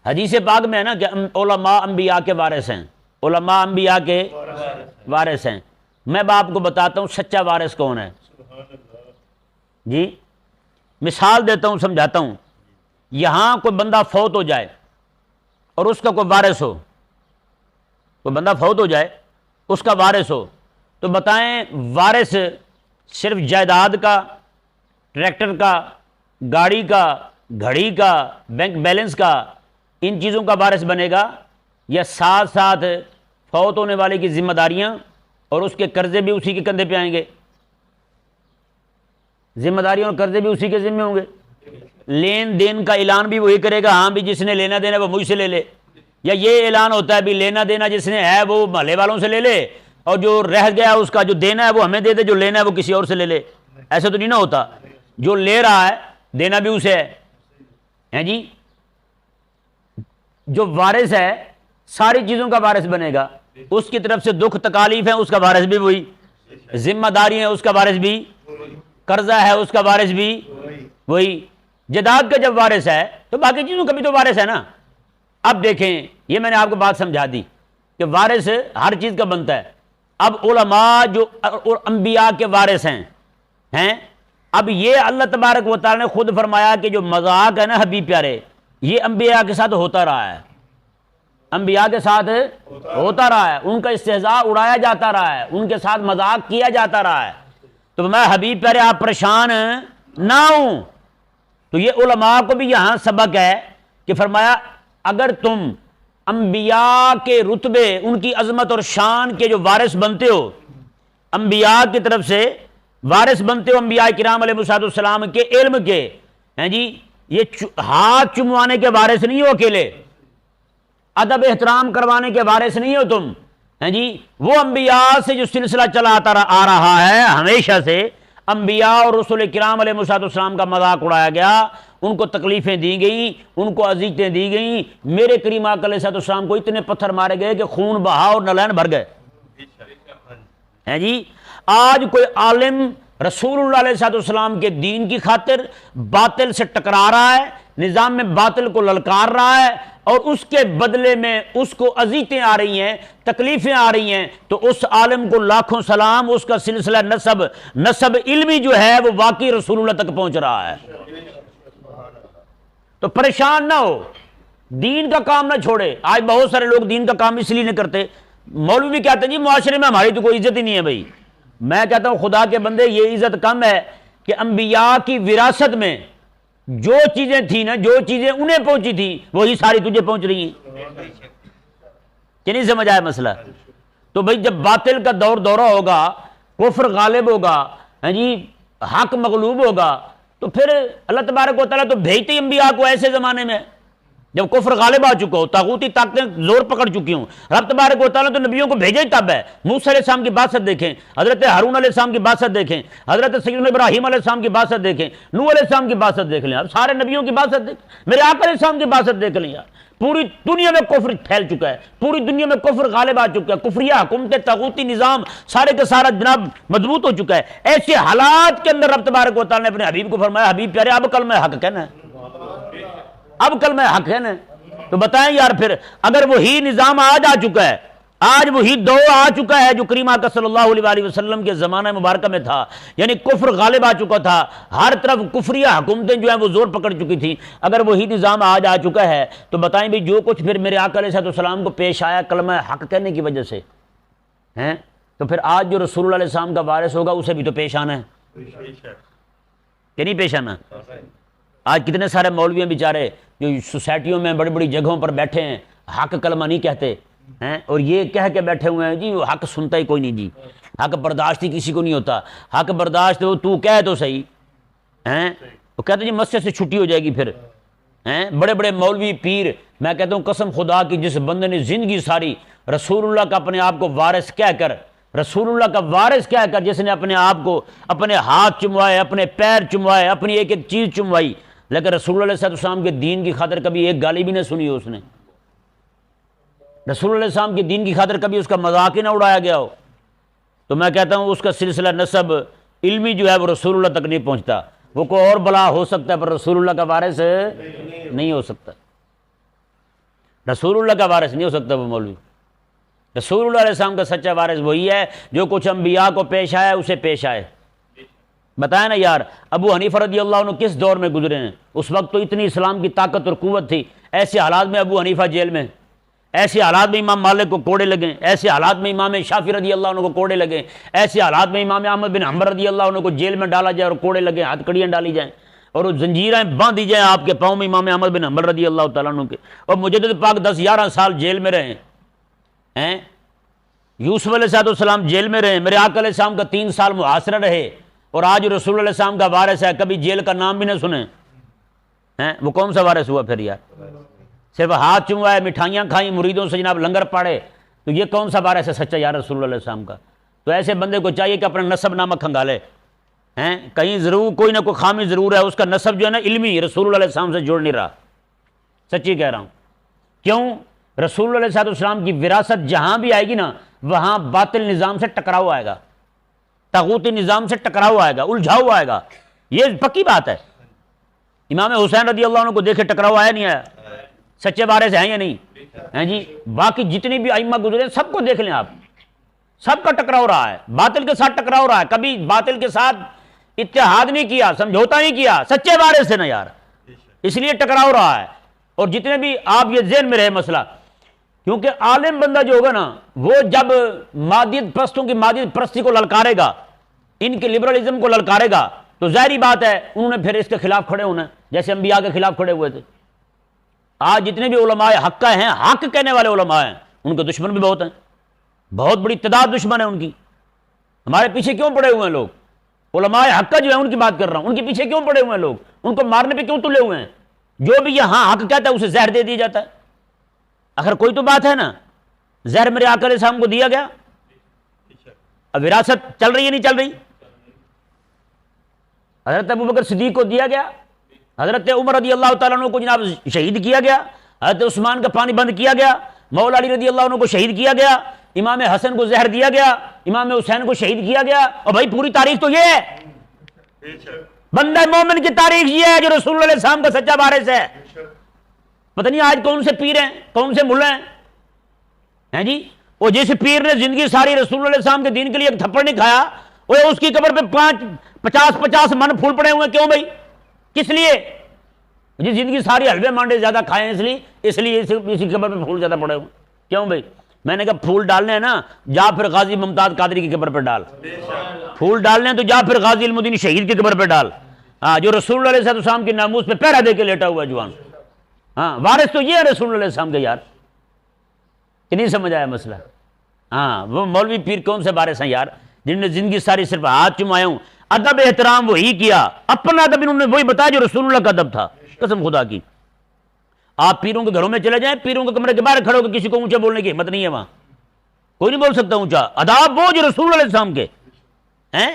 حدیث پاک میں ہے نا کہ علماء انبیاء کے وارث ہیں، علماء انبیاء کے وارث ہیں۔ میں آپ کو بتاتا ہوں سچا وارث کون ہے جی، مثال دیتا ہوں، سمجھاتا ہوں۔ یہاں کوئی بندہ فوت ہو جائے اور اس کا کوئی وارث ہو، کوئی بندہ فوت ہو جائے اس کا وارث ہو، تو بتائیں وارث صرف جائیداد کا، ٹریکٹر کا، گاڑی کا، گھڑی کا، بینک بیلنس کا، ان چیزوں کا وارث بنے گا، یا ساتھ ساتھ فوت ہونے والے کی ذمہ داریاں اور اس کے قرضے بھی اسی کے کندھے پہ آئیں گے؟ ذمہ داریاں اور قرضے بھی اسی کے ذمہ ہوں گے۔ لین دین کا اعلان بھی وہی کرے گا، ہاں بھی جس نے لینا دینا وہ مجھ سے لے لے، یا یہ اعلان ہوتا ہے بھی لینا دینا جس نے ہے وہ محلے والوں سے لے لے، اور جو رہ گیا اس کا جو دینا ہے وہ ہمیں دے دے، جو لینا ہے وہ کسی اور سے لے لے؟ ایسا تو نہیں نہ ہوتا، جو لے رہا ہے دینا بھی اسے ہے جی۔ جو وارث ہے ساری چیزوں کا وارث بنے گا، اس کی طرف سے دکھ تکالیف ہے اس کا وارث بھی وہی، ذمہ داری ہے اس کا وارث بھی، قرضہ ہے اس کا وارث بھی وہی۔ جائیداد کا جب وارث ہے تو باقی چیزوں کا بھی تو وارث ہے نا۔ اب دیکھیں، یہ میں نے آپ کو بات سمجھا دی کہ وارث ہر چیز کا بنتا ہے۔ اب علماء جو انبیاء کے وارث ہیں، اب یہ اللہ تبارک و تعالی نے خود فرمایا کہ جو مذاق ہے نا حبیب پیارے، یہ انبیاء کے ساتھ ہوتا رہا ہے، انبیاء کے ساتھ ہوتا رہا ہے، ان کا استہزاء اڑایا جاتا رہا ہے، ان کے ساتھ مذاق کیا جاتا رہا ہے۔ تو میں حبیب پیارے آپ پریشان نہ ہوں۔ تو یہ علماء کو بھی یہاں سبق ہے کہ فرمایا اگر تم انبیاء کے رتبے، ان کی عظمت اور شان کے جو وارث بنتے ہو، انبیاء کی طرف سے وارث بنتے ہو، انبیاء کرام علیہ السلام کے علم کے، ہیں جی، یہ ہاتھ چموانے کے وارث نہیں ہو اکیلے، ادب احترام کروانے کے وارث نہیں ہو تم، ہیں جی۔ وہ انبیاء سے جو سلسلہ چلا آ رہا ہے ہمیشہ سے، انبیاء اور رسول کرام علیہ السلام کا مذاق اڑایا گیا، ان کو تکلیفیں دی گئیں، ان کو اذیتیں دی گئیں، میرے کریم آقا علیہ السلام کو اتنے پتھر مارے گئے کہ خون بہا اور نلین بھر گئے، ہیں جی۔ آج کوئی عالم رسول اللہ علیہ السلام کے دین کی خاطر باطل سے ٹکرا رہا ہے، نظام میں باطل کو للکار رہا ہے، اور اس کے بدلے میں اس کو اذیتیں آ رہی ہیں، تکلیفیں آ رہی ہیں، تو اس عالم کو لاکھوں سلام، اس کا سلسلہ نسب علمی جو ہے وہ واقعی رسول اللہ تک پہنچ رہا ہے۔ تو پریشان نہ ہو، دین کا کام نہ چھوڑے۔ آج بہت سارے لوگ دین کا کام اس لیے نہیں کرتے، مولوی بھی کہتے ہیں جی معاشرے میں ہماری تو کوئی عزت ہی نہیں ہے بھائی۔ میں کہتا ہوں خدا کے بندے، یہ عزت کم ہے کہ انبیاء کی وراثت میں جو چیزیں تھیں نا، جو چیزیں انہیں پہنچی تھی وہی ساری تجھے پہنچ رہی ہیں، کہ نہیں سمجھ آیا مسئلہ؟ تو بھائی جب باطل کا دورہ ہوگا، کفر غالب ہوگا، ہاں جی، حق مغلوب ہوگا، تو پھر اللہ تبارک و تعالیٰ تو بھیجتے ہی انبیاء کو ایسے زمانے میں جب کفر غالب آ چکا ہو، طاغوتی طاقتیں زور پکڑ چکی ہوں۔ رب تبارک و تعالیٰ تو نبیوں کو بھیجا ہی تب ہے۔ موسیٰ علیہ السلام کی بعثت دیکھیں، حضرت ہارون علیہ السلام کی بعثت دیکھیں، حضرت سیدنا ابراہیم علیہ السلام کی بعثت دیکھیں، نوح علیہ السلام کی بعثت دیکھ لیں، اب سارے نبیوں کی بعثت دیکھ، میرے آقا علیہ السلام کی بعثت دیکھ لیں یار۔ پوری دنیا میں کفر پھیل چکا ہے، پوری دنیا میں کفر غالب آ چکا ہے، کفریہ حکومت، طاغوتی نظام سارے کا سارا جناب مضبوط ہو چکا ہے۔ ایسے حالات کے اندر رب تبارک و تعالیٰ نے اپنے حبیب کو فرمایا حبیب پیارے اب کلمہ حق کہنا ہے، اب کلمہ حق کہنا ہے۔ تو بتائیں یار پھر اگر وہی نظام آج آ چکا ہے، آج وہی دور آ چکا ہے جو کریم آقا صلی اللہ علیہ وآلہ وسلم کے زمانہ مبارکہ میں تھا، یعنی کفر غالب آ چکا تھا، ہر طرف کفریہ حکومتیں جو ہیں وہ زور پکڑ چکی تھیں، اگر وہی نظام آج آ چکا ہے تو بتائیں بھی جو کچھ پھر میرے آقا علیہ السلام کو پیش آیا کلمہ حق کہنے کی وجہ سے ہیں، تو پھر آج جو رسول اللہ علیہ السلام کا وارث ہوگا اسے بھی تو پیش آنا ہے کہ نہیں پیش آنا؟ آج کتنے سارے مولوی ہیں بیچارے جو سوسائٹیوں میں بڑی بڑی جگہوں پر بیٹھے ہیں، حق کلمہ نہیں کہتے ہیں، اور یہ کہہ کے بیٹھے ہوئے ہیں جی وہ حق سنتا ہی کوئی نہیں جی، حق برداشت ہی کسی کو نہیں ہوتا، حق برداشت ہو تو کہہ تو صحیح ہیں، وہ کہتے جی مسجد سے چھٹی ہو جائے گی پھر ہیں۔ بڑے بڑے مولوی پیر، میں کہتا ہوں قسم خدا کی جس بندے نے زندگی ساری رسول اللہ کا اپنے آپ کو وارث کہہ کر، رسول اللہ کا وارث کہہ کر جس نے اپنے آپ کو، اپنے ہاتھ چموائے، اپنے پیر چموائے، اپنی ایک ایک چیز چموائی، لیکن رسول اللہ علیہ السلام کے دین کی خاطر کبھی ایک گالی بھی نہ سنی ہو، اس نے رسول اللہ علیہ السلام کے دین کی خاطر کبھی اس کا مذاق ہی نہ اڑایا گیا ہو، تو میں کہتا ہوں اس کا سلسلہ نسب علمی جو ہے وہ رسول اللہ تک نہیں پہنچتا۔ وہ کوئی اور بلا ہو سکتا ہے پر رسول اللہ کا وارث نہیں ہو سکتا۔ رسول اللہ کا وارث نہیں ہو سکتا وہ مولوی. رسول اللہ علیہ السلام کا سچا وارث وہی ہے جو کچھ انبیاء کو پیش آیا اسے پیش آئے. بتائیں نا یار, ابو حنیفہ رضی اللہ عنہ کس دور میں گزرے ہیں؟ اس وقت تو اتنی اسلام کی طاقت اور قوت تھی, ایسے حالات میں ابو حنیفہ جیل میں, ایسے حالات میں امام مالک کو کوڑے لگیں, ایسے حالات میں امام شافعی رضی اللہ عنہ کو کوڑے لگیں, ایسے حالات میں امام احمد بن حنبل رضی اللہ عنہ کو جیل میں ڈالا جائے اور کوڑے لگیں, ہاتھ کڑیاں ڈالی جائیں اور وہ زنجیریں باندھ دی جائیں آپ کے پاؤں میں امام احمد بن حنبل رضی اللہ تعالیٰ عنہ کے. اور مجدد پاک 10-11 سال جیل میں رہے ہیں, یوسف علیہ السلام جیل میں رہے, میرے آقا علیہ السلام کا 3 سال محاصرہ رہے, اور آج رسول اللہ علیہ السلام کا وارث ہے, کبھی جیل کا نام بھی نہ سنے. وہ کون سا وارث ہوا پھر یار؟ صرف ہاتھ چومائے, مٹھائیاں کھائیں, مریدوں سے جناب لنگر پاڑے, تو یہ کون سا وارث ہے سچا یار رسول اللہ علیہ السلام کا؟ تو ایسے بندے کو چاہیے کہ اپنا نسب نامہ کھنگالے. کہیں ضرور کوئی نہ کوئی خامی ضرور ہے, اس کا نسب جو ہے نا علمی رسول اللہ علیہ السلام سے جوڑ نہیں رہا. سچی کہہ رہا ہوں. کیوں؟ رسول اللہ علیہ السلام کی وراثت جہاں بھی آئے گی نا, وہاں باطل نظام سے ٹکراؤ آئے گا, طاغوتی نظام سے ٹکراؤ آئے گا, الجھاؤ آئے گا. یہ پکی بات ہے. امام حسین رضی اللہ عنہ کو دیکھے ٹکراؤ آیا نہیں آیا؟ سچے وارث ہیں یا نہیں ہیں جی؟ باقی جتنی بھی ائمہ گزرے سب کو دیکھ لیں آپ, سب کا ٹکراؤ رہا ہے, باطل کے ساتھ ٹکراؤ رہا ہے, کبھی باطل کے ساتھ اتحاد نہیں کیا, سمجھوتا نہیں کیا, سچے وارث تھے نا یار, اس لیے ٹکراؤ رہا ہے. اور جتنے بھی آپ یہ ذہن میں رہے مسئلہ, کیونکہ عالم بندہ جو ہوگا نا وہ جب مادیت پرستوں کی مادیت پرستی کو للکارے گا, ان کے لبرلزم کو للکارے گا, تو ظاہری بات ہے انہوں نے پھر اس کے خلاف کھڑے ہونا ہے, جیسے انبیاء کے خلاف کھڑے ہوئے تھے. آج جتنے بھی علماء حق ہیں, حق کہنے والے علماء ہیں, ان کے دشمن بھی بہت ہیں, بہت بڑی تعداد دشمن ہے ان کی. ہمارے پیچھے کیوں پڑے ہوئے ہیں لوگ؟ علماء حق جو ہے ان کی بات کر رہا ہوں, ان کے پیچھے کیوں پڑے ہوئے ہیں لوگ؟ ان کو مارنے پہ کیوں تلے ہوئے ہیں؟ جو بھی یہاں حق کہتا ہے اسے زہر دے دیا جاتا ہے. اگر کوئی تو بات ہے نا, زہر میرے آقا علیہ السلام کو دیا گیا, اب وراثت چل رہی ہے نہیں چل رہی؟ حضرت ابوبکر صدیق کو دیا گیا, حضرت عمر رضی اللہ تعالیٰ عنہ کو جناب شہید کیا گیا, حضرت عثمان کا پانی بند کیا گیا, مولا علی رضی اللہ عنہ کو شہید کیا گیا, امام حسن کو زہر دیا گیا, امام حسین کو شہید کیا گیا. اور بھائی پوری تاریخ تو یہ ہے, بندہ مومن کی تاریخ یہ ہے جو رسول اللہ علیہ السلام کا سچا وارث ہے. پتہ نہیں آج کون سے پیر ہیں, کون سے ملا ہیں جی, وہ جس پیر نے زندگی ساری رسول اللہ علیہ السلام کے دین کے لیے ایک تھپڑ نہیں کھایا, وہ اس کی قبر پہ 50 من پھول پڑے ہوئے. کیوں بھائی؟ کس لیے؟ جی زندگی ساری حلوے مانڈے زیادہ کھائے ہیں, اس لیے اسی قبر پہ پھول زیادہ پڑے ہوئے. کیوں بھائی؟ میں نے کہا پھول ڈالنے ہیں نا, جا پھر غازی ممتاز قادری کی قبر پہ ڈال. پھول ڈالنے ہیں تو جا پھر غازی المدینی شہید کی قبر پہ ڈال, جو رسول اللہ علیہ السلام کی ناموس پہ پہرا دے کے لیٹا ہوا جوان. وارث تو یہ ہے رسول اللہ علیہ السلام کے یار. کہ نہیں سمجھ آیا مسئلہ؟ وہ مولوی پیر کون سے وارث ہیں یار؟ جن نے زندگی ساری صرف ہاتھ چمایا ہوں. ادب احترام وہی کیا, اپنا ادب انہوں نے وہی بتایا جو رسول اللہ کا ادب تھا. قسم خدا کی, آپ پیروں کے گھروں میں چلے جائیں, پیروں کے کمرے کے باہر کھڑے ہو کے کسی کو اونچا بولنے کی ہمت نہیں ہے وہاں, کوئی نہیں بول سکتا اونچا. اداب وہ جو رسول اللہ علیہ السلام کے ہیں.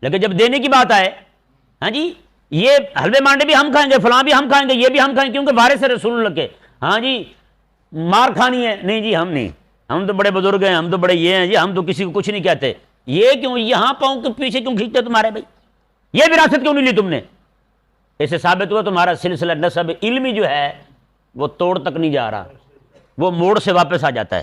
لیکن جب دینے کی بات آئے, جی یہ حلوے مانڈے بھی ہم کھائیں گے, فلاں بھی ہم کھائیں گے, یہ بھی ہم کھائیں گے کیونکہ وارث ہے رسول اللہ کے. جی مار کھانی ہے, نہیں جی ہم نہیں, ہم تو بڑے بزرگ ہیں, ہم تو بڑے یہ ہیں جی, ہم تو کسی کو کچھ نہیں کہتے. یہ کیوں یہاں پاؤں کے پیچھے کیوں کھینچتے تمہارے بھائی؟ یہ وراثت کیوں نہیں لی تم نے؟ اسے ثابت ہوا تمہارا سلسلہ نسب علمی جو ہے وہ توڑ تک نہیں جا رہا, وہ موڑ سے واپس آ جاتا ہے.